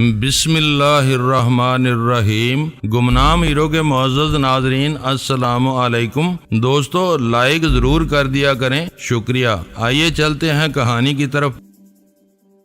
بسم اللہ الرحمن الرحیم۔ گمنام ہیرو کے معزز ناظرین السلام علیکم۔ دوستو لائک ضرور کر دیا کریں، شکریہ۔ آئیے چلتے ہیں کہانی کی طرف۔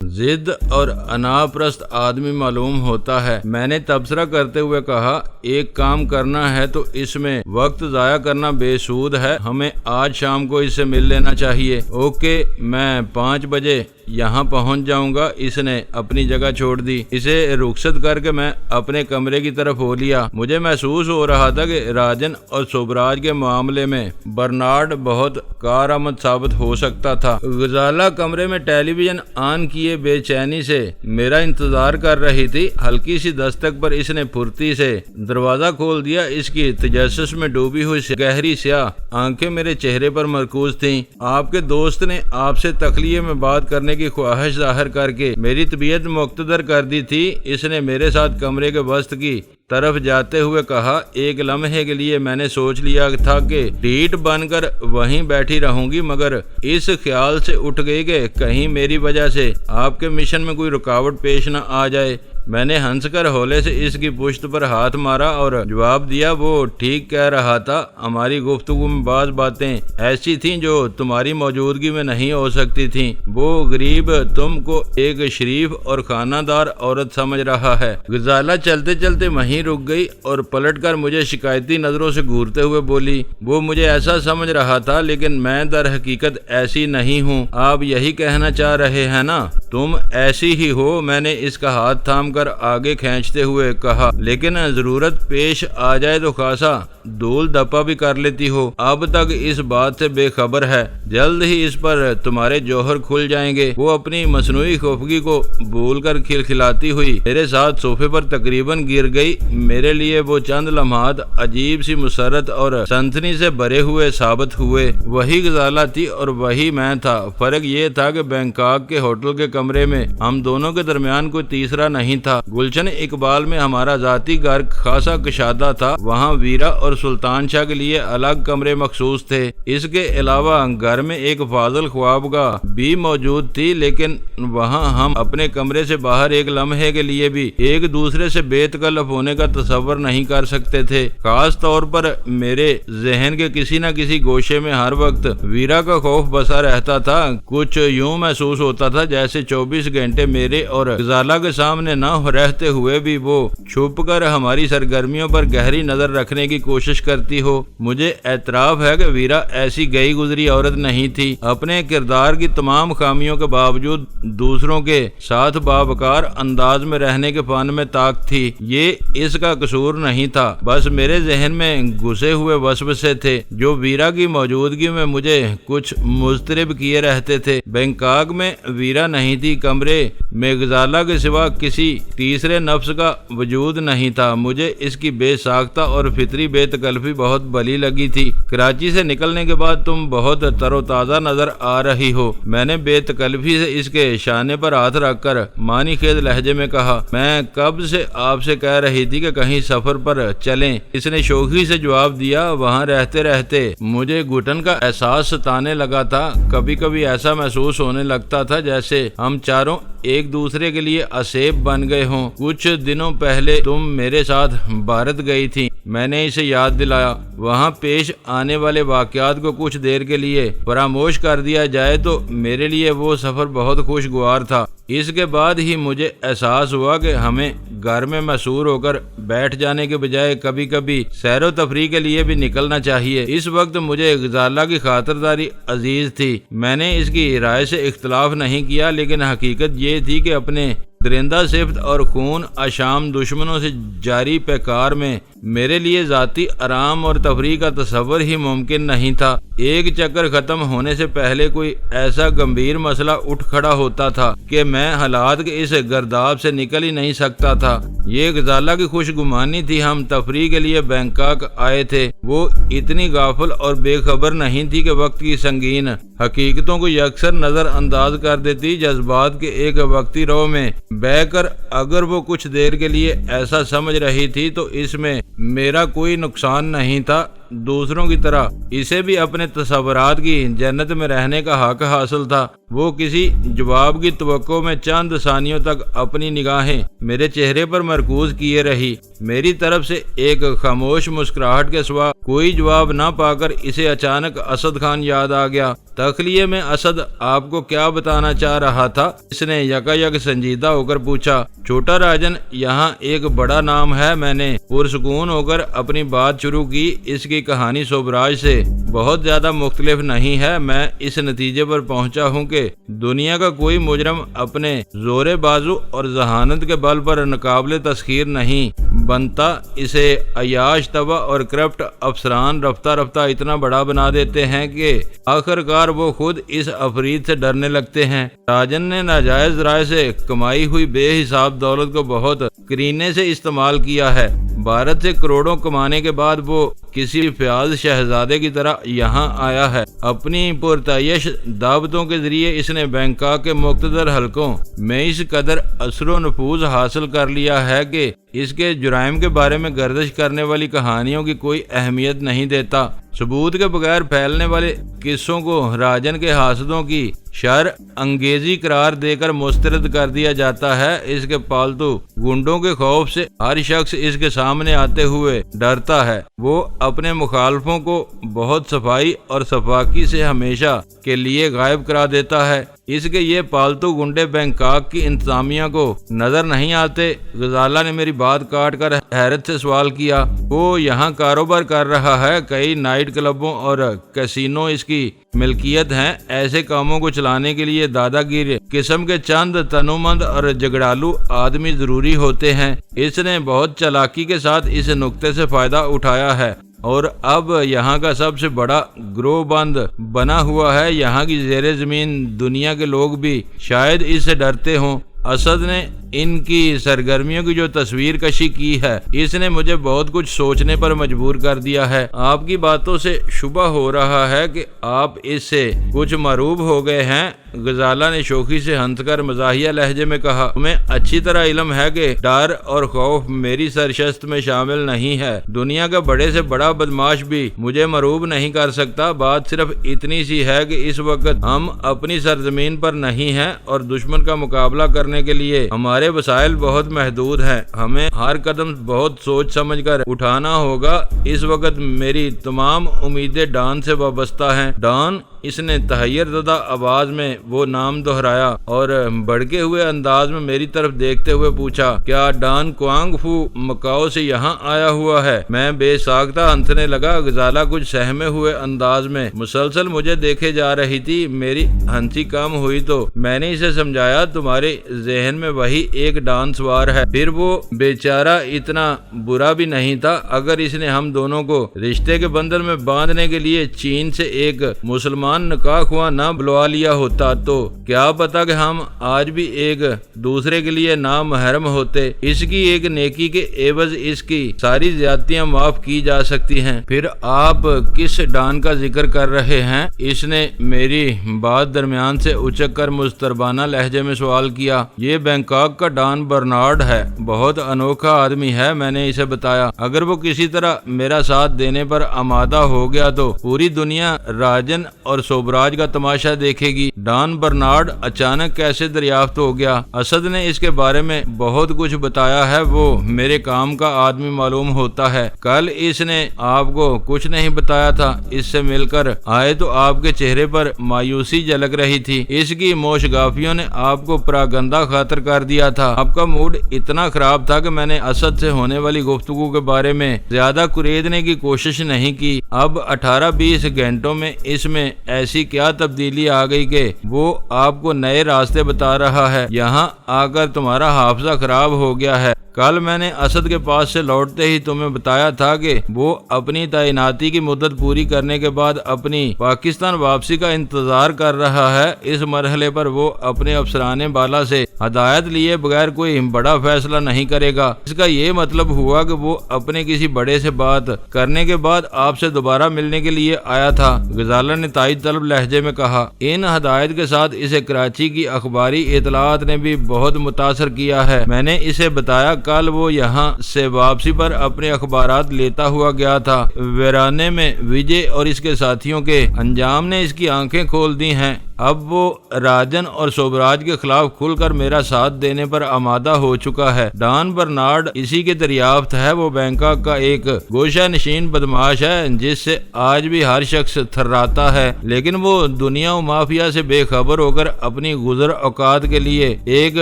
ضد اور انا پرست آدمی معلوم ہوتا ہے۔ میں نے تبصرہ کرتے ہوئے کہا، ایک کام کرنا ہے تو اس میں وقت ضائع کرنا بے سود ہے، ہمیں آج شام کو اس سے مل لینا چاہیے۔ اوکے، میں 5 بجے یہاں پہنچ جاؤں گا۔ اس نے اپنی جگہ چھوڑ دی۔ اسے رخصت کر کے میں اپنے کمرے کی طرف ہو لیا۔ مجھے محسوس ہو رہا تھا کہ راجن اور سوبراج کے معاملے میں برنارڈ بہت کارآمد ثابت ہو سکتا تھا۔ غزالہ کمرے میں ٹیلی ویژن آن کیے بے چینی سے میرا انتظار کر رہی تھی۔ ہلکی سی دستک پر اس نے پھرتی سے دروازہ کھول دیا۔ اس کی تجسس میں ڈوبی ہوئی گہری سیاہ آنکھیں میرے چہرے پر مرکوز تھیں۔ آپ کے دوست نے آپ سے تخلیے میں بات کرنے کی خواہش ظاہر کر کے میری طبیعت مقتدر کر دی تھی۔ اس نے میرے ساتھ کمرے کے وسط کی طرف جاتے ہوئے کہا، ایک لمحے کے لیے میں نے سوچ لیا تھا کہ ڈھیٹ بن کر وہیں بیٹھی رہوں گی، مگر اس خیال سے اٹھ گئی کہ کہیں میری وجہ سے آپ کے مشن میں کوئی رکاوٹ پیش نہ آ جائے۔ میں نے ہنس کر ہولے سے اس کی پشت پر ہاتھ مارا اور جواب دیا، وہ ٹھیک کہہ رہا تھا۔ ہماری گفتگو میں بعض باتیں ایسی تھیں جو تمہاری موجودگی میں نہیں ہو سکتی تھیں۔ وہ غریب تم کو ایک شریف اور خانہ دار عورت سمجھ رہا ہے۔ غزالہ چلتے چلتے وہیں رک گئی اور پلٹ کر مجھے شکایتی نظروں سے گھورتے ہوئے بولی، وہ مجھے ایسا سمجھ رہا تھا، لیکن میں در حقیقت ایسی نہیں ہوں۔ آپ یہی کہنا چاہ رہے ہیں نا؟ تم ایسی ہی ہو۔ میں نے اس کا ہاتھ تھام کر آگے کھینچتے ہوئے کہا، لیکن ضرورت پیش آ جائے تو خاصا دول دپا بھی کر لیتی ہو۔ اب تک اس بات سے بے خبر ہے، جلد ہی اس پر تمہارے جوہر کھل جائیں گے۔ وہ اپنی مصنوعی خفگی کو بھول کر کھلکھلاتی ہوئی میرے ساتھ صوفے پر تقریباً گر گئی۔ میرے لیے وہ چند لمحات عجیب سی مسرت اور سنسنی سے بھرے ہوئے ثابت ہوئے۔ وہی غزالہ تھی اور وہی میں تھا۔ فرق یہ تھا کہ بینکاک کے ہوٹل کے کمرے میں ہم دونوں کے درمیان کوئی تیسرا نہیں تھا۔ گلشن اقبال میں ہمارا ذاتی گھر خاصا کشادہ تھا۔ وہاں ویرا اور سلطان شاہ کے لیے الگ کمرے مخصوص تھے۔ اس کے علاوہ گھر میں ایک فاضل خوابگاہ بھی موجود تھی، لیکن وہاں ہم اپنے کمرے سے باہر ایک لمحے کے لیے بھی ایک دوسرے سے بے تکلف ہونے کا تصور نہیں کر سکتے تھے۔ خاص طور پر میرے ذہن کے کسی نہ کسی گوشے میں ہر وقت ویرا کا خوف بسا رہتا تھا۔ کچھ یوں محسوس ہوتا تھا جیسے 24 گھنٹے میرے اور غزالہ کے سامنے نہ رہتے ہوئے بھی وہ چھپ کر ہماری سرگرمیوں پر گہری نظر رکھنے کی کوشش کرتی ہو۔ مجھے اعتراف ہے کہ ویرا ایسی گئی گزری عورت نہیں تھی۔ اپنے کردار کی تمام خامیوں کے باوجود دوسروں کے ساتھ باوقار انداز میں رہنے کے فن میں طاقت تھی۔ یہ اس کا قصور نہیں تھا، بس میرے ذہن میں گھسے ہوئے وسوسے تھے جو ویرا کی موجودگی میں مجھے کچھ مضطرب کیے رہتے تھے۔ بینکاک میں ویرا نہیں تھی، کمرے میں غزالہ کے سوا کسی تیسرے نفس کا وجود نہیں تھا۔ مجھے اس کی بے ساختہ اور فطری بے تکلفی بہت بھلی لگی تھی۔ کراچی سے نکلنے کے بعد تم بہت تر و تازہ نظر آ رہی ہو، میں نے بے تکلفی سے اس کے شانے پر ہاتھ رکھ کر معنی خیز لہجے میں کہا۔ میں کب سے آپ سے کہہ رہی تھی کہ کہیں سفر پر چلیں، اس نے شوخی سے جواب دیا۔ وہاں رہتے رہتے مجھے گھٹن کا احساس ستانے لگا تھا۔ کبھی کبھی ایسا محسوس ہونے لگتا تھا جیسے ہم چاروں ایک دوسرے کے لیے اسیب بن گئے ہوں۔ کچھ دنوں پہلے تم میرے ساتھ بھارت گئی تھی، میں نے اسے یاد دلایا۔ وہاں پیش آنے والے واقعات کو کچھ دیر کے لیے فراموش کر دیا جائے تو میرے لیے وہ سفر بہت خوشگوار تھا۔ اس کے بعد ہی مجھے احساس ہوا کہ ہمیں گھر میں مسحور ہو کر بیٹھ جانے کے بجائے کبھی کبھی سیر و تفریح کے لیے بھی نکلنا چاہیے۔ اس وقت مجھے غزالہ کی خاطرداری عزیز تھی۔ میں نے اس کی رائے سے اختلاف نہیں کیا، لیکن حقیقت یہ تھی کہ اپنے درندہ صفت اور خون اشام دشمنوں سے جاری پیکار میں میرے لیے ذاتی آرام اور تفریح کا تصور ہی ممکن نہیں تھا۔ ایک چکر ختم ہونے سے پہلے کوئی ایسا گمبھیر مسئلہ اٹھ کھڑا ہوتا تھا کہ میں حالات کے اس گرداب سے نکل ہی نہیں سکتا تھا۔ یہ غزالہ کی خوش گمانی تھی۔ ہم تفریح کے لیے بینکاک آئے تھے۔ وہ اتنی غافل اور بے خبر نہیں تھی کہ وقت کی سنگین حقیقتوں کو یکسر نظر انداز کر دیتی۔ جذبات کے ایک وقتی رو میں بہ کر اگر وہ کچھ دیر کے لیے ایسا سمجھ رہی تھی تو اس میں میرا کوئی نقصان نہیں تھا۔ دوسروں کی طرح اسے بھی اپنے تصورات کی جنت میں رہنے کا حق حاصل تھا۔ وہ کسی جواب کی توقع میں چند ثانیوں تک اپنی نگاہیں میرے چہرے پر مرکوز کیے رہی۔ میری طرف سے ایک خاموش مسکراہٹ کے سوا کوئی جواب نہ پا کر اسے اچانک اسد خان یاد آ گیا۔ تخلیے میں اسد آپ کو کیا بتانا چاہ رہا تھا؟ اس نے یکا سنجیدہ ہو کر پوچھا۔ چھوٹا راجن، یہاں ایک بڑا نام ہے۔ میں نے پرسکون ہو کر اپنی بات شروع کی۔ اس کی کہانی سوبراج سے بہت زیادہ مختلف نہیں ہے۔ میں اس نتیجے پر پہنچا ہوں کہ دنیا کا کوئی مجرم اپنے زور بازو اور ذہانت کے بل پر ناقابل تسخیر نہیں بنتا۔ اسے عیاش طبع اور کرپٹ افسران رفتہ رفتہ اتنا بڑا بنا دیتے ہیں کہ آخر کار وہ خود اس افرید سے ڈرنے لگتے ہیں۔ راجن نے ناجائز رائے سے کمائی ہوئی بے حساب دولت کو بہت کرینے سے استعمال کیا ہے۔ بھارت سے کروڑوں کمانے کے بعد وہ کسی فیاض شہزادے کی طرح یہاں آیا ہے۔ اپنی پرتعیش دعوتوں کے ذریعے اس نے بینکاک کے مقتدر حلقوں میں اس قدر اثر و نفوذ حاصل کر لیا ہے کہ اس کے جرائم کے بارے میں گردش کرنے والی کہانیوں کی کوئی اہمیت نہیں دیتا۔ ثبوت کے بغیر پھیلنے والے قصوں کو راجن کے حاسدوں کی شر انگیزی قرار دے کر مسترد کر دیا جاتا ہے۔ اس کے پالتو گنڈوں کے خوف سے ہر شخص اس کے سامنے آتے ہوئے ڈرتا ہے۔ وہ اپنے مخالفوں کو بہت صفائی اور صفاقی سے ہمیشہ کے لیے غائب کرا دیتا ہے۔ اس کے یہ پالتو گنڈے بینکاک کی انتظامیہ کو نظر نہیں آتے؟ غزالہ نے میری بات کاٹ کر حیرت سے سوال کیا۔ وہ یہاں کاروبار کر رہا ہے، کئی نائٹ کلبوں اور کیسینو اس کی ملکیت ہیں۔ ایسے کاموں کو چلانے کے لیے دادا گیر قسم کے چند تنومند اور جگڑالو آدمی ضروری ہوتے ہیں۔ اس نے بہت چالاکی کے ساتھ اس نقطے سے فائدہ اٹھایا ہے اور اب یہاں کا سب سے بڑا گروہ بند بنا ہوا ہے۔ یہاں کی زیر زمین دنیا کے لوگ بھی شاید اس سے ڈرتے ہوں۔ اسد نے ان کی سرگرمیوں کی جو تصویر کشی کی ہے، اس نے مجھے بہت کچھ سوچنے پر مجبور کر دیا ہے۔ آپ کی باتوں سے شبہ ہو رہا ہے کہ آپ اس سے کچھ مروب ہو گئے ہیں۔ غزالہ نے شوخی سے ہنس کر مزاحیہ لہجے میں کہا۔ تمہیں اچھی طرح علم ہے کہ ڈر اور خوف میری سرشست میں شامل نہیں ہے۔ دنیا کا بڑے سے بڑا بدماش بھی مجھے مروب نہیں کر سکتا۔ بات صرف اتنی سی ہے کہ اس وقت ہم اپنی سرزمین پر نہیں ہیں اور دشمن کا مقابلہ کرنے کے لیے ہمارے وسائل بہت محدود ہیں۔ ہمیں ہر قدم بہت سوچ سمجھ کر اٹھانا ہوگا۔ اس وقت میری تمام امیدیں ڈان سے وابستہ ہیں۔ ڈان؟ اس نے تحیر زدہ آواز میں وہ نام دہرایا اور بڑکے ہوئے انداز میں میری طرف دیکھتے ہوئے پوچھا، کیا ڈان کوانگ فو مکاؤ سے یہاں آیا ہوا ہے؟ میں بے ساختہ ہنسنے لگا۔ غزالہ کچھ سہمے ہوئے انداز میں مسلسل مجھے دیکھے جا رہی تھی۔ میری ہنسی کم ہوئی تو میں نے اسے سمجھایا، تمہارے ذہن میں وہی ایک ڈان سوار ہے۔ پھر وہ بیچارہ اتنا برا بھی نہیں تھا۔ اگر اس نے ہم دونوں کو رشتے کے بندھن میں باندھنے کے لیے چین سے ایک مسلمان نکاح خواہ نہ بلوا لیا ہوتا تو کیا پتا کہ ہم آج بھی ایک دوسرے کے لیے نامحرم ہوتے۔ اس کی ایک نیکی کے عوض اس کی ساری زیادتیاں معاف کی جا سکتی ہیں۔ پھر آپ کس ڈان کا ذکر کر رہے ہیں؟ اس نے میری بات درمیان سے اچک کر مضطربانہ لہجے میں سوال کیا۔ یہ بینکاک کا ڈان برنارڈ ہے، بہت انوکھا آدمی ہے، میں نے اسے بتایا۔ اگر وہ کسی طرح میرا ساتھ دینے پر آمادہ ہو گیا تو پوری دنیا راجن اور سوبراج کا تماشا دیکھے گی۔ ڈان برنارڈ اچانک کیسے دریافت ہو گیا؟ اسد نے اس کے بارے میں بہت کچھ بتایا ہے، وہ میرے کام کا آدمی معلوم ہوتا ہے۔ کل اس نے آپ کو کچھ نہیں بتایا تھا، اس سے مل کر آئے تو آپ کے چہرے پر مایوسی جھلک رہی تھی۔ اس کی موشگافیوں نے آپ کو پراگندہ خاطر کر دیا تھا۔ آپ کا موڈ اتنا خراب تھا کہ میں نے اسد سے ہونے والی گفتگو کے بارے میں زیادہ کریدنے کی کوشش نہیں کی۔ اب 18-20 گھنٹوں میں اس میں ایسی کیا تبدیلی آ گئی کہ وہ آپ کو نئے راستے بتا رہا ہے؟ یہاں آ کر تمہارا حافظہ خراب ہو گیا ہے۔ کل میں نے اسد کے پاس سے لوٹتے ہی تمہیں بتایا تھا کہ وہ اپنی تعیناتی کی مدت پوری کرنے کے بعد اپنی پاکستان واپسی کا انتظار کر رہا ہے۔ اس مرحلے پر وہ اپنے افسران بالا سے ہدایت لیے بغیر کوئی بڑا فیصلہ نہیں کرے گا۔ اس کا یہ مطلب ہوا کہ وہ اپنے کسی بڑے سے بات کرنے کے بعد آپ سے دوبارہ ملنے کے لیے آیا تھا۔ غزالہ نے تائید طلب لہجے میں کہا۔ ان ہدایت کے ساتھ اسے کراچی کی اخباری اطلاعات نے بھی بہت متاثر کیا ہے۔ میں نے اسے بتایا کل وہ یہاں سے واپسی پر اپنے اخبارات لیتا ہوا گیا تھا۔ ویرانے میں وجے اور اس کے ساتھیوں کے انجام نے اس کی آنکھیں کھول دی ہیں۔ اب وہ راجن اور سوبراج کے خلاف کھل کر میرا ساتھ دینے پر آمادہ ہو چکا ہے۔ ڈان برنارڈ اسی کی دریافت ہے۔ وہ بینکاک کا ایک گوشہ نشین بدماش ہے جس سے آج بھی ہر شخص تھراتا ہے، لیکن وہ دنیا و مافیا سے بے خبر ہو کر اپنی گزر اوقات کے لیے ایک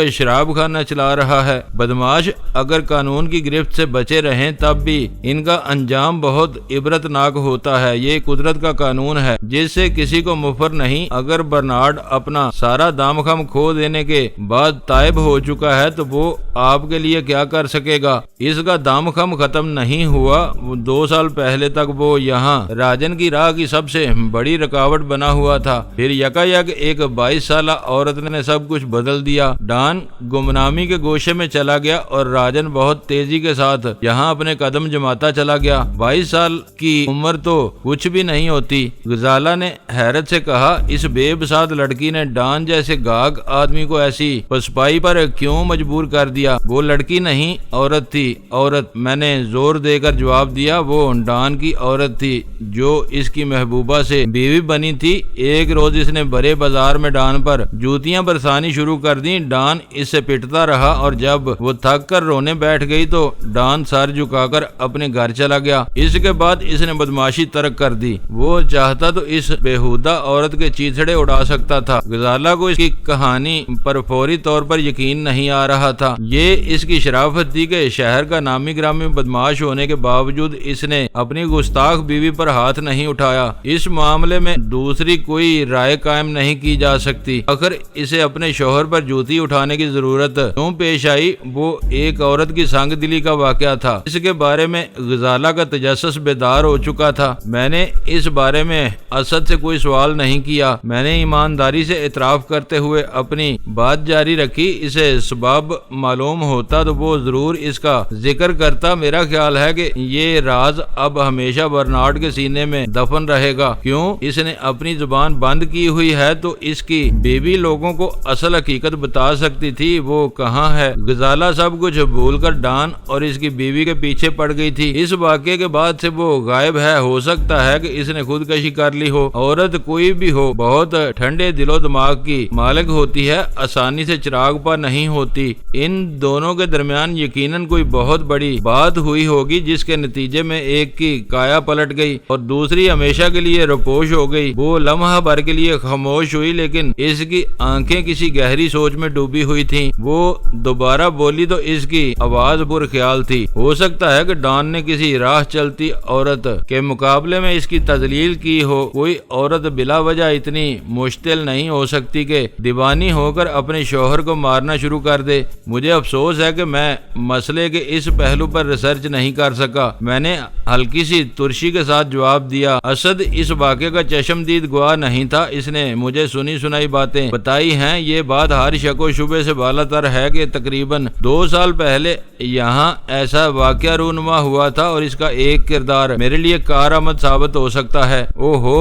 شراب خانہ چلا رہا ہے۔ بدماش اگر قانون کی گرفت سے بچے رہیں تب بھی ان کا انجام بہت عبرتناک ہوتا ہے۔ یہ قدرت کا قانون ہے جس سے کسی کو مفر نہیں۔ اگر برنارڈ اپنا سارا دام خم کھو دینے کے بعد تائب ہو چکا ہے تو وہ آپ کے لیے کیا کر سکے گا؟ اس کا دام خم ختم نہیں ہوا۔ 2 سال پہلے تک وہ یہاں راجن کی راہ کی سب سے بڑی رکاوٹ بنا ہوا تھا، پھر یکا یک ایک 22 سالہ عورت نے سب کچھ بدل دیا۔ ڈان گمنامی کے گوشے میں چلا گیا اور راجن بہت تیزی کے ساتھ یہاں اپنے قدم جماتا چلا گیا۔ 22 سال کی عمر تو کچھ بھی نہیں ہوتی، غزالہ نے حیرت سے کہا۔ اس بے بساط لڑکی نے ڈان جیسے گاگ آدمی کو ایسی پسپائی پر کیوں مجبور کر دیا؟ وہ لڑکی نہیں، عورت تھی۔ عورت، میں نے زور دے کر جواب دیا۔ وہ ڈان کی عورت تھی جو اس کی محبوبہ سے بیوی بنی تھی۔ ایک روز اس نے بڑے بازار میں ڈان پر جوتیاں برسانی شروع کر دی۔ ڈان اس سے پٹتا رہا اور جب وہ تھک کر رونے بیٹھ گئی تو ڈان سر جھکا کر اپنے گھر چلا گیا۔ اس کے بعد اس نے بدماشی ترک کر دی۔ وہ چاہتا تو اس بےہودہ عورت کے چیتڑے اڑا سکتا تھا۔ غزالہ کو اس کی کہانی پر فوری طور پر یقین نہیں آ رہا تھا۔ یہ اس کی شرافت تھی کہ شہر کا نامی گرامی بدماش ہونے کے باوجود اس نے اپنی گستاخ بیوی پر ہاتھ نہیں اٹھایا۔ اس معاملے میں دوسری کوئی رائے قائم نہیں کی جا سکتی۔ آخر اسے اپنے شوہر پر جوتی اٹھانے کی ضرورت کیوں پیش آئی؟ وہ ایک عورت کی سنگ دلی کا واقعہ تھا۔ اس کے بارے میں غزالہ کا تجسس بیدار ہو چکا تھا۔ میں نے اس بارے میں اسد سے کوئی سوال نہیں کیا۔ میں نے ایمانداری سے اعتراف کرتے ہوئے اپنی بات جاری رکھی۔ اسے سبب معلوم ہوتا تو وہ ضرور اس کا ذکر کرتا۔ میرا خیال ہے کہ یہ راز اب ہمیشہ برنارڈ کے سینے میں دفن رہے گا۔ کیوں؟ اس نے اپنی زبان بند کی ہوئی ہے تو اس کی بیوی لوگوں کو اصل حقیقت بتا سکتی تھی۔ وہ کہاں ہے؟ غزالہ سب کچھ بھول کر ڈان اور اس کی بیوی کے پیچھے پڑ گئی تھی۔ اس واقعے کے بعد سے وہ غائب ہے۔ ہو سکتا ہے کہ اس نے خودکشی کر لی ہو۔ عورت کوئی بھی ہو، بہت ٹھنڈے دل و دماغ کی مالک ہوتی ہے، آسانی سے چراغ پر نہیں ہوتی۔ ان دونوں کے درمیان یقیناً کوئی بہت بڑی بات ہوئی ہوگی جس کے نتیجے میں ایک کی کایا پلٹ گئی اور دوسری ہمیشہ کے لیے روپوش ہو گئی۔ وہ لمحہ بھر کے لیے خاموش ہوئی لیکن اس کی آنکھیں کسی گہری سوچ میں ڈوبی ہوئی تھیں۔ وہ دوبارہ بولی تو اس کی آواز پر خیال تھی۔ ہو سکتا ہے کہ ڈان نے کسی راہ چلتی عورت کے مقابلے میں اس کی تذلیل کی ہو۔ کوئی عورت بلا وجہ اتنی مشتعل نہیں ہو سکتی کہ دیوانی ہو کر اپنے شوہر کو مارنا شروع کر دے۔ مجھے افسوس ہے کہ میں مسئلے کے اس پہلو پر ریسرچ نہیں کر سکا۔ میں نے ہلکی سی ترشی کے ساتھ جواب دیا۔ اسد اس واقعے کا چشمدید گواہ نہیں تھا۔ اس نے مجھے سنی سنائی باتیں بتائی ہیں۔ یہ بات ہر شک و شبے سے بالا تر ہے کہ تقریباً 2 سال پہلے یہاں ایسا واقعہ رونما ہوا تھا اور اس کا ایک کردار میرے لیے کارآمد ثابت ہو سکتا ہے۔ او ہو،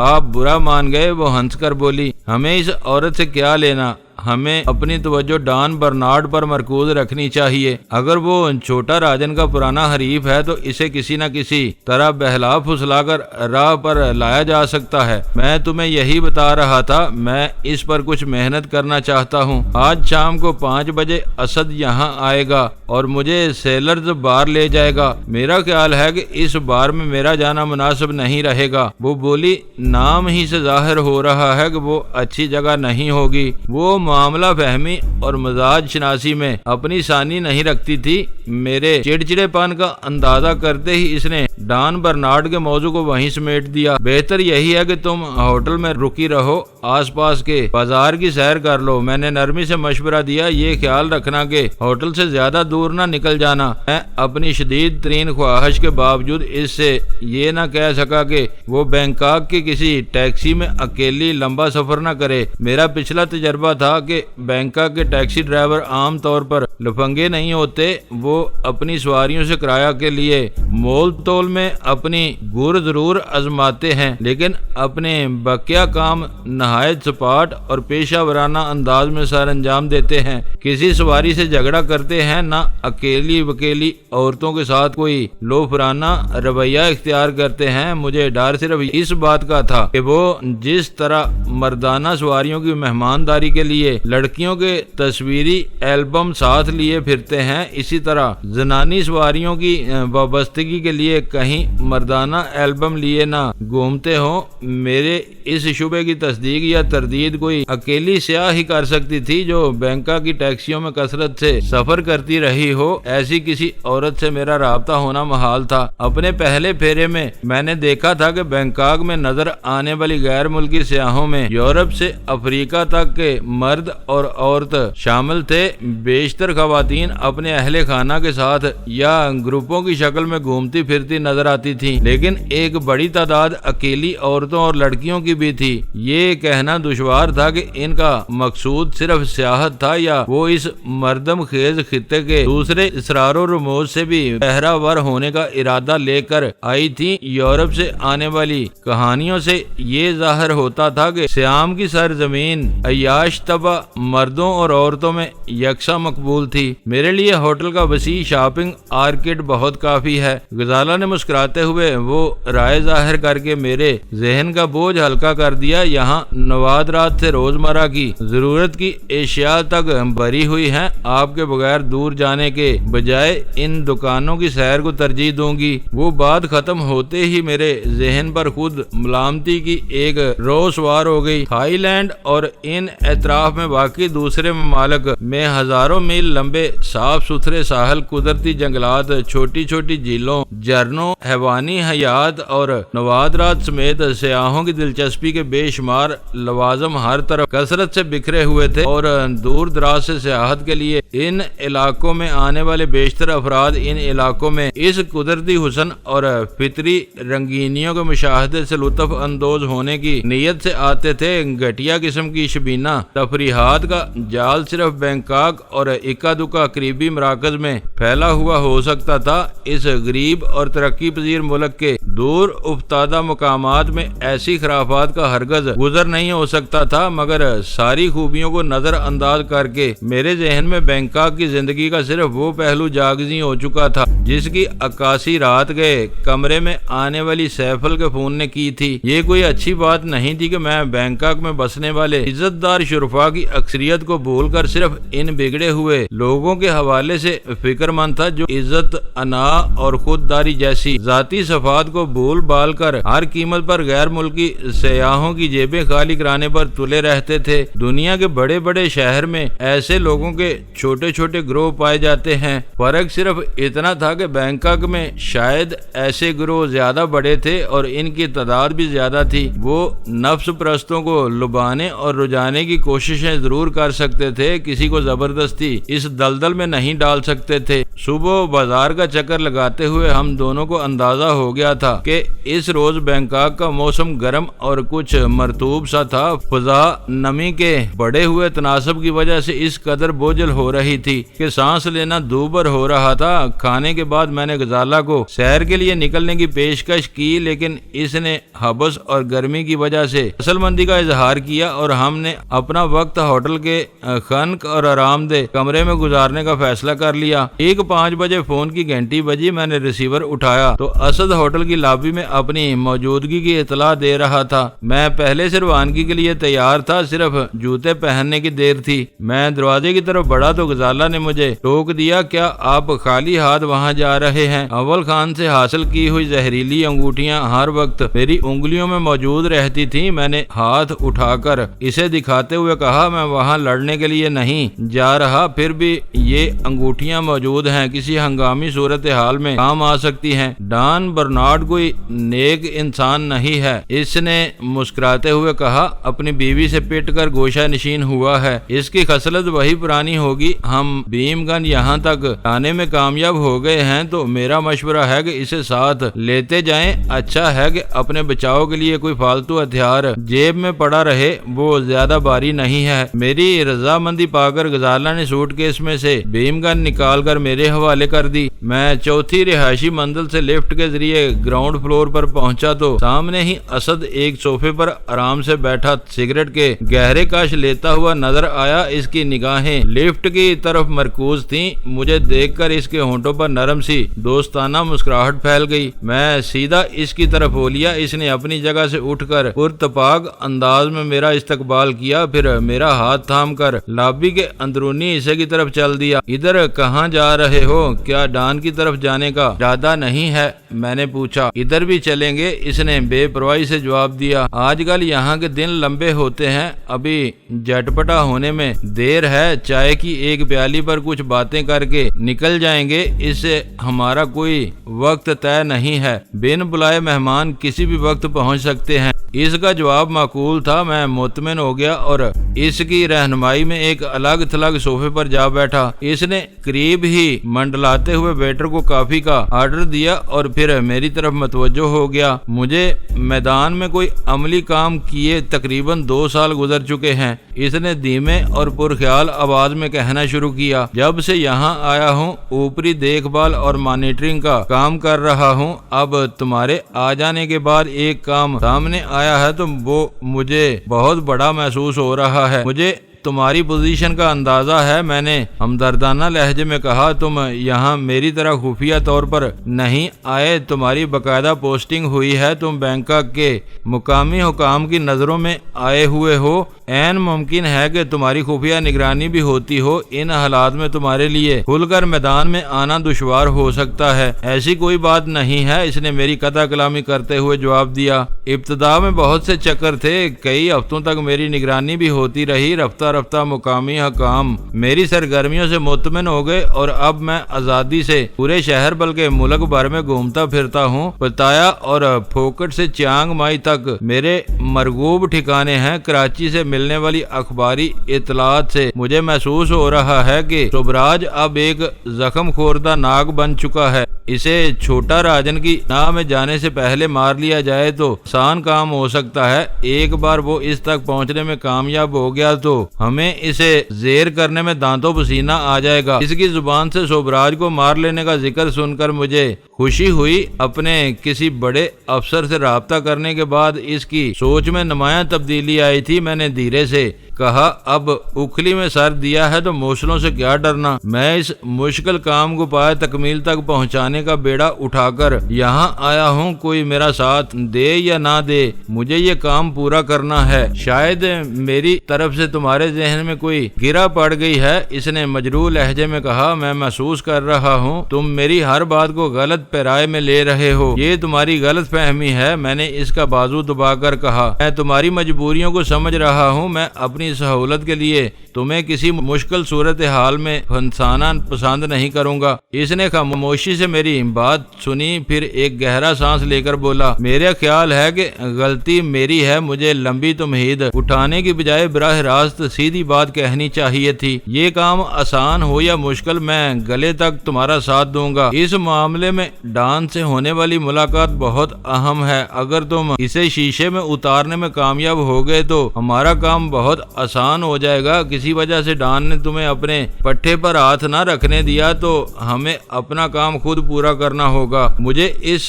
آپ برا مان گئے؟ وہ ہنس کر بولی۔ ہمیں اس عورت سے کیا لینا؟ ہمیں اپنی توجہ ڈان برنارڈ پر مرکوز رکھنی چاہیے۔ اگر وہ چھوٹا راجن کا پرانا حریف ہے تو اسے کسی نہ کسی طرح بہلا پھسلا کر راہ پر لایا جا سکتا ہے۔ میں تمہیں یہی بتا رہا تھا۔ میں اس پر کچھ محنت کرنا چاہتا ہوں۔ آج شام کو 5 بجے اسد یہاں آئے گا اور مجھے سیلرز بار لے جائے گا۔ میرا خیال ہے کہ اس بار میں میرا جانا مناسب نہیں رہے گا۔ وہ بولی، نام ہی سے ظاہر ہو رہا ہے کہ وہ اچھی جگہ نہیں ہوگی۔ وہ معاملہ فہمی اور مزاج شناسی میں اپنی ثانی نہیں رکھتی تھی۔ میرے چڑچڑے پن کا اندازہ کرتے ہی اس نے ڈان برنارڈ کے موضوع کو وہیں سمیٹ دیا۔ بہتر یہی ہے کہ تم ہوٹل میں رکی رہو، آس پاس کے بازار کی سیر کر لو۔ میں نے نرمی سے مشورہ دیا، یہ خیال رکھنا کہ ہوٹل سے زیادہ دور نہ نکل جانا۔ میں اپنی شدید ترین خواہش کے باوجود اس سے یہ نہ کہہ سکا کہ وہ بینکاک کی کسی ٹیکسی میں اکیلی لمبا سفر نہ کرے۔ میرا پچھلا تجربہ تھا تھا کہ بینکاک کے ٹیکسی ڈرائیور عام طور پر لفنگے نہیں ہوتے، وہ اپنی سواریوں سے کرایہ کے لیے مول تول میں اپنی گر ضرور آزماتے ہیں، لیکن اپنے بقیہ کام نہایت سپاٹ اور پیشہ ورانہ انداز میں سر انجام دیتے ہیں۔ کسی سواری سے جھگڑا کرتے ہیں، نہ اکیلی وکیلی عورتوں کے ساتھ کوئی لوفرانہ رویہ اختیار کرتے ہیں۔ مجھے ڈر صرف اس بات کا تھا کہ وہ جس طرح مردانہ سواریوں کی مہمانداری کے لیے لڑکیوں کے تصویری البم ساتھ لیے پھرتے ہیں، اسی طرح زنانی سواریوں کی وابستگی کے لیے کہیں مردانہ البم لیے نہ گھومتے ہوں۔ میرے اس شبے کی تصدیق یا تردید کوئی اکیلی سیاح ہی کر سکتی تھی جو بینکاک کی ٹیکسیوں میں کثرت سے سفر کرتی رہی ہو۔ ایسی کسی عورت سے میرا رابطہ ہونا محال تھا۔ اپنے پہلے پھیرے میں نے دیکھا تھا کہ بینکاک میں نظر آنے والی غیر ملکی سیاحوں میں یورپ سے افریقہ تک کے مرد اور عورت شامل تھے۔ بیشتر خواتین اپنے اہل خانہ کے ساتھ یا گروپوں کی شکل میں گھومتی پھرتی نظر آتی تھیں، لیکن ایک بڑی تعداد اکیلی عورتوں اور لڑکیوں کی بھی تھی۔ یہ کہنا دشوار تھا کہ ان کا مقصود صرف سیاحت تھا یا وہ اس مردم خیز خطے کے دوسرے اسرار و رموز سے بھی پہراور ہونے کا ارادہ لے کر آئی تھی۔ یورپ سے آنے والی کہانیوں سے یہ ظاہر ہوتا تھا کہ سیام کی سرزمین عیاش طبع مردوں اور عورتوں میں یکساں مقبول تھی۔ میرے لیے ہوٹل کا وسیع شاپنگ آرکیڈ بہت کافی ہے۔ غزالہ نے مسکراتے ہوئے وہ رائے ظاہر کر کے میرے ذہن کا بوجھ ہلکا کر دیا۔ یہاں نوادرات سے روزمرہ کی ضرورت کی اشیاء تک بھری ہوئی ہیں۔ آپ کے بغیر دور جانے کے بجائے ان دکانوں کی سیر کو ترجیح دوں گی۔ وہ بات ختم ہوتے ہی میرے ذہن پر خود ملامتی کی ایک رو سوار ہو گئی۔ تھائی لینڈ اور ان اطراف میں واقع دوسرے ممالک میں ہزاروں میل لمبے صاف ستھرے ساحل، قدرتی جنگلات، چھوٹی چھوٹی جھیلوں، جھرنوں، حیوانی حیات اور نوادرات سمیت سیاحوں کی دلچسپی کے بے شمار لوازم ہر طرف کثرت سے بکھرے ہوئے تھے، اور دور دراز سے سیاحت کے لیے ان علاقوں میں آنے والے بیشتر افراد ان علاقوں میں اس قدرتی حسن اور فطری رنگینیوں کے مشاہدے سے لطف اندوز ہونے کی نیت سے آتے تھے۔ گھٹیا قسم کی شبینہ تفریحات کا جال صرف بینکاک اور اکا دکا قریبی مراکز میں پھیلا ہوا ہو سکتا تھا۔ اس غریب اور ترقی پذیر ملک کے دور افتادہ مقامات میں ایسی خرافات کا ہرگز گزر نہیں ہو سکتا تھا، مگر ساری خوبیوں کو نظر انداز کر کے میرے ذہن میں بینکاک کی زندگی کا صرف وہ پہلو جاگزیں ہو چکا تھا جس کی عکاسی رات گئے کمرے میں آنے والی سیفل کے فون نے کی تھی۔ یہ کوئی اچھی بات نہیں تھی کہ میں بینکاک میں بسنے والے عزت دار شرفا کی اکثریت کو بھول کر صرف ان بگڑے ہوئے لوگوں کے حوالے سے فکر مند تھا جو عزت، انا اور خودداری جیسی ذاتی صفات کو بھول بال کر ہر قیمت پر غیر ملکی سیاحوں کی جیبیں خالی کرانے پر تلے رہتے تھے۔ دنیا کے بڑے بڑے شہر میں ایسے لوگوں کے چھوٹے چھوٹے گروہ پائے جاتے ہیں۔ فرق صرف اتنا تھا کہ بینکاک میں شاید ایسے گروہ زیادہ بڑے تھے اور ان کی تعداد بھی زیادہ تھی۔ وہ نفس پرستوں کو لبانے اور رجانے کی کوششیں ضرور کر سکتے تھے، کسی کو زبردستی اس دلدل میں نہیں ڈال سکتے تھے۔ صبح بازار کا چکر لگاتے ہوئے ہم دونوں کو اندازہ ہو گیا تھا کہ اس روز بینکاک کا موسم گرم اور کچھ مرطوب سا تھا۔ فضا نمی کے بڑے ہوئے تناسب کی وجہ سے اس قدر بوجھل ہو رہی تھی کہ سانس لینا دوبر ہو رہا تھا۔ کھانے کے بعد میں نے غزالہ کو سیر کے لیے نکلنے کی پیشکش کی، لیکن اس نے حبس اور گرمی کی وجہ سے عقل مندی کا اظہار کیا اور ہم نے اپنا وقت ہوٹل کے خنک اور آرام دہ کمرے میں گزارنے کا فیصلہ کر لیا۔ 5 بجے فون کی گھنٹی بجی۔ میں نے ریسیور اٹھایا تو اسد ہوٹل کی لابی میں اپنی موجودگی کی اطلاع دے رہا تھا۔ میں پہلے سے روانگی کے لیے تیار تھا، صرف جوتے پہننے کی دیر تھی۔ میں دروازے کی طرف بڑھا تو غزالہ نے مجھے ٹوک دیا، کیا آپ خالی ہاتھ وہاں جا رہے ہیں؟ اول خان سے حاصل کی ہوئی زہریلی انگوٹھیاں ہر وقت میری انگلیوں میں موجود رہتی تھیں۔ میں نے ہاتھ اٹھا کر اسے دکھاتے ہوئے کہا، میں وہاں لڑنے کے لیے نہیں جا رہا، پھر بھی یہ انگوٹھیاں موجود ہیں، کسی ہنگامی صورتحال میں کام آ سکتی ہیں۔ ڈان برنارڈ کوئی نیک انسان نہیں ہے، اس نے مسکراتے ہوئے کہا، اپنی بیوی سے پٹ کر گوشہ نشین ہوا ہے، اس کی خصلت وہی پرانی ہوگی۔ ہم بھیم گن یہاں تک آنے میں کامیاب ہو گئے ہیں تو میرا مشورہ ہے کہ اسے ساتھ لیتے جائیں۔ اچھا ہے کہ اپنے بچاؤ کے لیے کوئی فالتو ہتھیار جیب میں پڑا رہے، وہ زیادہ باری نہیں ہے۔ میری رضامندی پا کر غزالہ نے سوٹ کیس میں سے بیم گن نکال کر میرے حوالے کر دی۔ میں چوتھی رہائشی منزل سے لفٹ کے ذریعے گراؤنڈ فلور پر پہنچا تو سامنے ہی اسد ایک صوفے پر آرام سے بیٹھا سگریٹ کے گہرے کاش لیتا ہوا نظر آیا۔ اس کی نگاہیں لفٹ کی طرف مرکوز تھیں۔ مجھے دیکھ کر اس کے ہونٹوں پر نرم سی دوستانہ مسکراہٹ پھیل گئی۔ میں سیدھا اس کی طرف ہو لیا۔ اس نے اپنی جگہ سے اٹھ کر پرتپاک انداز میں میرا استقبال کیا، پھر میرا ہاتھ تھام کر لابی کے اندرونی حصے کی طرف چل دیا۔ ادھر کہاں جا رہے ہو؟ کیا ڈان کی طرف جانے کا ارادہ نہیں ہے؟ میں نے پوچھا۔ ادھر بھی چلیں گے، اس نے بے پرواہی سے جواب دیا۔ آج کل یہاں کے دن لمبے ہوتے ہیں، ابھی جٹپٹا ہونے میں دیر ہے۔ چائے کی ایک پیالی پر کچھ باتیں کر کے نکل جائیں گے، اس سے ہمارا کوئی وقت طے نہیں ہے۔ بن بلائے مہمان کسی بھی وقت پہنچ سکتے ہیں۔ اس کا جواب معقول تھا۔ میں مطمئن ہو گیا اور اس کی رہنمائی میں ایک الگ تھلگ صوفے پر جا بیٹھا۔ اس نے قریب ہی منڈلاتے ہوئے ویٹر کو کافی کا آرڈر دیا اور پھر میری طرف متوجہ ہو گیا۔ مجھے میدان میں کوئی عملی کام کیے تقریباً 2 سال گزر چکے ہیں، اس نے دھیمے اور پرخیال آواز میں کہنا شروع کیا۔ جب سے یہاں آیا ہوں اوپری دیکھ بھال اور مانیٹرنگ کا کام کر رہا ہوں۔ اب تمہارے آ جانے کے بعد ایک کام سامنے آیا ہے تو وہ مجھے بہت بڑا محسوس ہو رہا ہے۔ مجھے تمہاری پوزیشن کا اندازہ ہے، میں نے ہمدردانہ لہجے میں کہا۔ تم یہاں میری طرح خفیہ طور پر نہیں آئے، تمہاری باقاعدہ پوسٹنگ ہوئی ہے، تم بینکاک کے مقامی حکام کی نظروں میں آئے ہوئے ہو۔ عین ممکن ہے کہ تمہاری خفیہ نگرانی بھی ہوتی ہو۔ ان حالات میں تمہارے لیے کھل کر میدان میں آنا دشوار ہو سکتا ہے۔ ایسی کوئی بات نہیں ہے، اس نے میری قطع کلامی کرتے ہوئے جواب دیا۔ ابتدا میں بہت سے چکر تھے، کئی ہفتوں تک میری نگرانی بھی ہوتی رہی۔ رفتہ رفتہ مقامی حکام میری سرگرمیوں سے مطمئن ہو گئے اور اب میں آزادی سے پورے شہر بلکہ ملک بھر میں گھومتا پھرتا ہوں۔ پتایا اور پھوکٹ سے چیانگ مائی تک میرے مرغوب ٹھکانے ہیں۔ کراچی سے ملنے والی اخباری اطلاعات سے مجھے محسوس ہو رہا ہے کہ سوبراج اب ایک زخم خوردہ ناگ بن چکا ہے۔ اسے چھوٹا راجن کی ناح میں جانے سے پہلے مار لیا جائے تو آسان کام ہو سکتا ہے۔ ایک بار وہ اس تک پہنچنے میں کامیاب ہو گیا تو ہمیں اسے زیر کرنے میں دانتوں پسینہ آ جائے گا۔ اس کی زبان سے سوبراج کو مار لینے کا ذکر سن کر مجھے خوشی ہوئی۔ اپنے کسی بڑے افسر سے رابطہ کرنے کے بعد اس کی سوچ میں نمایاں تبدیلی آئی تھی۔ میں نے دھیرے سے کہا، اب اکھلی میں سر دیا ہے تو موصلوں سے کیا ڈرنا۔ میں اس مشکل کام کو پائے تکمیل تک پہنچانے کا بیڑا اٹھا کر یہاں آیا ہوں۔ کوئی میرا ساتھ دے یا نہ دے، مجھے یہ کام پورا کرنا ہے۔ شاید میری طرف سے تمہارے ذہن میں کوئی گرہ پڑ گئی ہے، اس نے مجروح لہجے میں کہا۔ میں محسوس کر رہا ہوں تم میری ہر بات کو غلط پیرائے میں لے رہے ہو۔ یہ تمہاری غلط فہمی ہے، میں نے اس کا بازو دبا کر کہا۔ میں تمہاری مجبوریوں کو سمجھ رہا ہوں، میں اپنی سہولت کے لیے تمہیں کسی مشکل صورتحال میں پھنسانا پسند نہیں کروں گا۔ اس نے خاموشی سے میری بات سنی، پھر ایک گہرا سانس لے کر بولا، میرا خیال ہے کہ غلطی میری ہے، مجھے لمبی تمہید اٹھانے کی بجائے براہ راست سیدھی بات کہنی چاہیے تھی۔ یہ کام آسان ہو یا مشکل، میں گلے تک تمہارا ساتھ دوں گا۔ اس معاملے میں ڈان سے ہونے والی ملاقات بہت اہم ہے۔ اگر تم اسے شیشے میں اتارنے میں کامیاب ہو گئے تو ہمارا کام بہت آسان ہو جائے گا۔ کسی وجہ سے ڈان نے تمہیں اپنے پٹھے پر ہاتھ نہ رکھنے دیا تو ہمیں اپنا کام خود پورا کرنا ہوگا۔ مجھے اس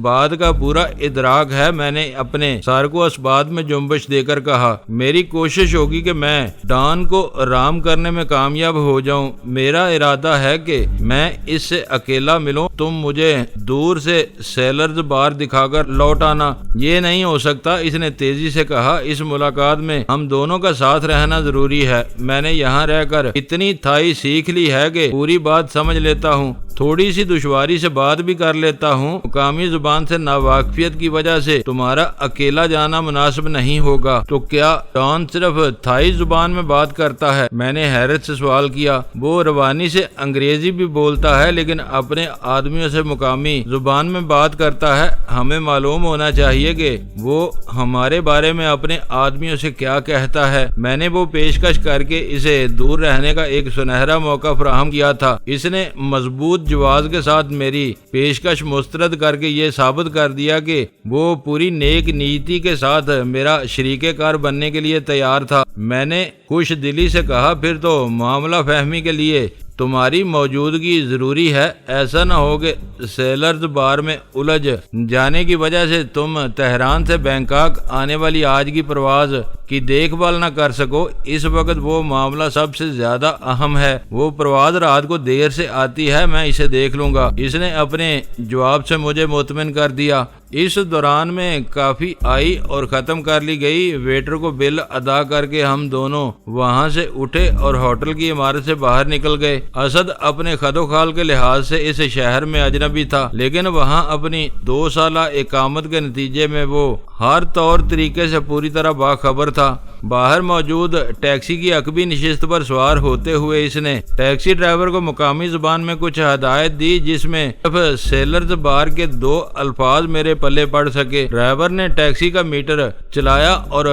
بات کا پورا ادراک ہے، میں نے اپنے سر کو اس بات میں جنبش دے کر کہا۔ میری کوشش ہوگی کہ میں ڈان کو رام کرنے میں کامیاب ہو جاؤں۔ میرا ارادہ ہے کہ میں اس سے اکیلا ملوں، تم مجھے دور سے سیلرز بار دکھا کر لوٹ آنا۔ یہ نہیں ہو سکتا، اس نے تیزی سے کہا۔ اس ملاقات میں ہم دونوں کا ساتھ رہنا ضروری ہے۔ میں نے یہاں رہ کر اتنی تھائی سیکھ لی ہے کہ پوری بات سمجھ لیتا ہوں، تھوڑی سی دشواری سے بات بھی کر لیتا ہوں۔ مقامی زبان سے ناواقفیت کی وجہ سے تمہارا اکیلا جانا مناسب نہیں ہوگا۔ تو کیا ڈان صرف تھائی زبان میں بات کرتا ہے؟ میں نے حیرت سے سوال کیا۔ وہ روانی سے انگریزی بھی بولتا ہے لیکن اپنے آدمیوں سے مقامی زبان میں بات کرتا ہے۔ ہمیں معلوم ہونا چاہیے کہ وہ ہمارے بارے میں اپنے آدمیوں سے کیا کہتا ہے۔ میں نے وہ پیشکش کر کے اسے دور رہنے کا ایک سنہرا موقع فراہم کیا تھا۔ اس نے مضبوط جواز کے ساتھ میری پیشکش مسترد کر کے یہ ثابت کر دیا کہ وہ پوری نیک نیتی کے ساتھ میرا شریک کار بننے کے لیے تیار تھا۔ میں نے خوش دلی سے کہا پھر تو معاملہ فہمی کے لیے تمہاری موجودگی ضروری ہے، ایسا نہ ہو کہ سیلرز بار میں الجھ جانے کی وجہ سے تم تہران سے بینکاک آنے والی آج کی پرواز کی دیکھ بھال نہ کر سکو۔ اس وقت وہ معاملہ سب سے زیادہ اہم ہے، وہ پرواز رات کو دیر سے آتی ہے، میں اسے دیکھ لوں گا۔ اس نے اپنے جواب سے مجھے مطمئن کر دیا۔ اس دوران میں کافی آئی اور ختم کر لی گئی۔ ویٹر کو بل ادا کر کے ہم دونوں وہاں سے اٹھے اور ہوٹل کی عمارت سے باہر نکل گئے۔ اسد اپنے خد و خال کے لحاظ سے اس شہر میں اجنبی تھا، لیکن وہاں اپنی 2 سالہ اقامت کے نتیجے میں وہ ہر طور طریقے سے پوری طرح باخبر تھا۔ باہر موجود ٹیکسی کی عقبی نشست پر سوار ہوتے ہوئے اس نے ٹیکسی ڈرائیور کو مقامی زبان میں کچھ ہدایت دی، جس میں صرف سیلرز بار کے 2 الفاظ میرے پلے پڑ سکے۔ ڈرائیور نے ٹیکسی کا میٹر چلایا اور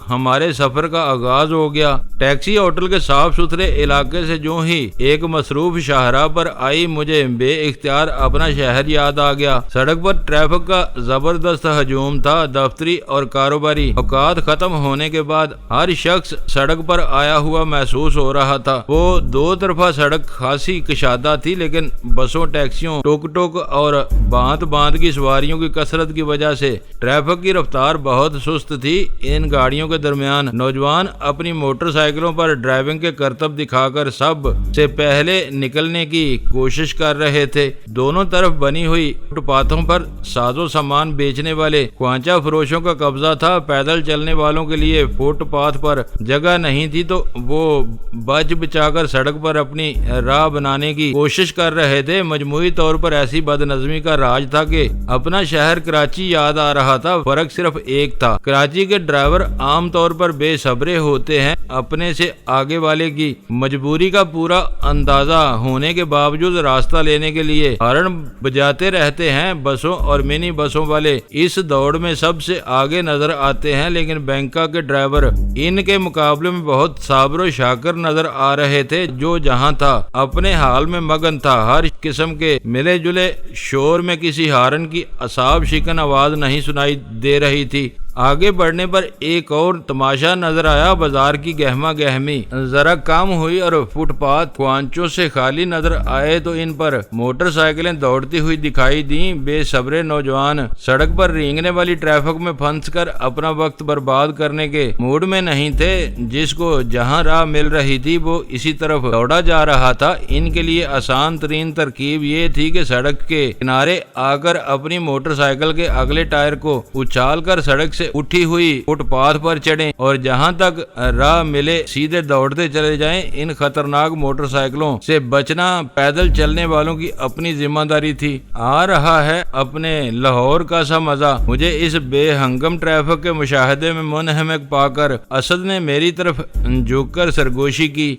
ہمارے سفر کا آغاز ہو گیا۔ ٹیکسی ہوٹل کے صاف ستھرے علاقے سے جو ہی ایک مصروف شاہراہ پر آئی، مجھے بے اختیار اپنا شہر یاد آ گیا۔ سڑک پر ٹریفک کا زبردست ہجوم تھا۔ دفتری اور کاروباری اوقات ختم ہونے کے بعد ہر شخص سڑک پر آیا ہوا محسوس ہو رہا تھا۔ وہ 2 طرفہ سڑک خاصی کشادہ تھی، لیکن بسوں، ٹیکسیوں، ٹوک ٹوک اور باندھ باندھ کی سواریوں کی کثرت کی وجہ سے ٹریفک کی رفتار بہت سست تھی۔ ان گاڑیوں کے درمیان نوجوان اپنی موٹر سائیکلوں پر ڈرائیونگ کے کرتب دکھا کر سب سے پہلے نکلنے کی کوشش کر رہے تھے۔ دونوں طرف بنی ہوئی فٹ پاتھوں پر ساز و سامان بیچنے والے خوانچہ فروشوں کا قبضہ تھا۔ پیدل چلنے والوں کے لیے فٹ پاتھ پر جگہ نہیں تھی تو وہ بچ بچا کر سڑک پر اپنی راہ بنانے کی کوشش کر رہے تھے۔ مجموعی طور پر ایسی بد نظمی کا راج تھا کہ اپنا شہر کراچی یاد آ رہا تھا۔ فرق صرف ایک تھا، کراچی کے ڈرائیور عام طور پر بے صبرے ہوتے ہیں، اپنے سے آگے والے کی مجبوری کا پورا اندازہ ہونے کے باوجود راستہ لینے کے لیے ہارن بجاتے رہتے ہیں۔ بسوں اور منی بسوں والے اس دوڑ میں سب سے آگے نظر آتے ہیں، لیکن بینکاک کے ڈرائیور ان کے مقابلے میں بہت صابر و شاکر نظر آ رہے تھے۔ جو جہاں تھا اپنے حال میں مگن تھا، ہر قسم کے ملے جلے شور میں کسی ہارن کی اعصاب شکن آواز نہیں سنائی دے رہی تھی۔ آگے بڑھنے پر ایک اور تماشا نظر آیا۔ بازار کی گہما گہمی ذرا کم ہوئی اور فٹ پاتھ خوانچوں سے خالی نظر آئے تو ان پر موٹر سائیکلیں دوڑتی ہوئی دکھائی دیں۔ بے صبرے نوجوان سڑک پر رینگنے والی ٹریفک میں پھنس کر اپنا وقت برباد کرنے کے موڈ میں نہیں تھے۔ جس کو جہاں راہ مل رہی تھی وہ اسی طرف دوڑا جا رہا تھا۔ ان کے لیے آسان ترین ترکیب یہ تھی کہ سڑک کے کنارے آ کر اپنی موٹر سائیکل کے اگلے ٹائر کو اچھال کر سڑک سے اٹھی ہوئی فٹ پاتھ پر چڑھیں اور جہاں تک راہ ملے سیدھے دوڑتے چلے جائیں۔ ان خطرناک موٹر سائیکلوں سے بچنا پیدل چلنے والوں کی اپنی ذمہ داری تھی۔ آ رہا ہے اپنے لاہور کا سا مزہ۔ مجھے اس بے ہنگم ٹریفک کے مشاہدے میں منہمک پا کر اسد نے میری طرف جھک کر سرگوشی کی۔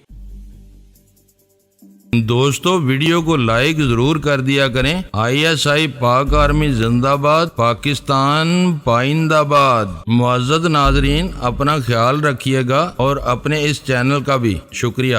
دوستو ویڈیو کو لائک ضرور کر دیا کریں۔ ISI پاک آرمی زندہ باد، پاکستان پائندہ باد۔ معزز ناظرین اپنا خیال رکھیے گا اور اپنے اس چینل کا بھی شکریہ۔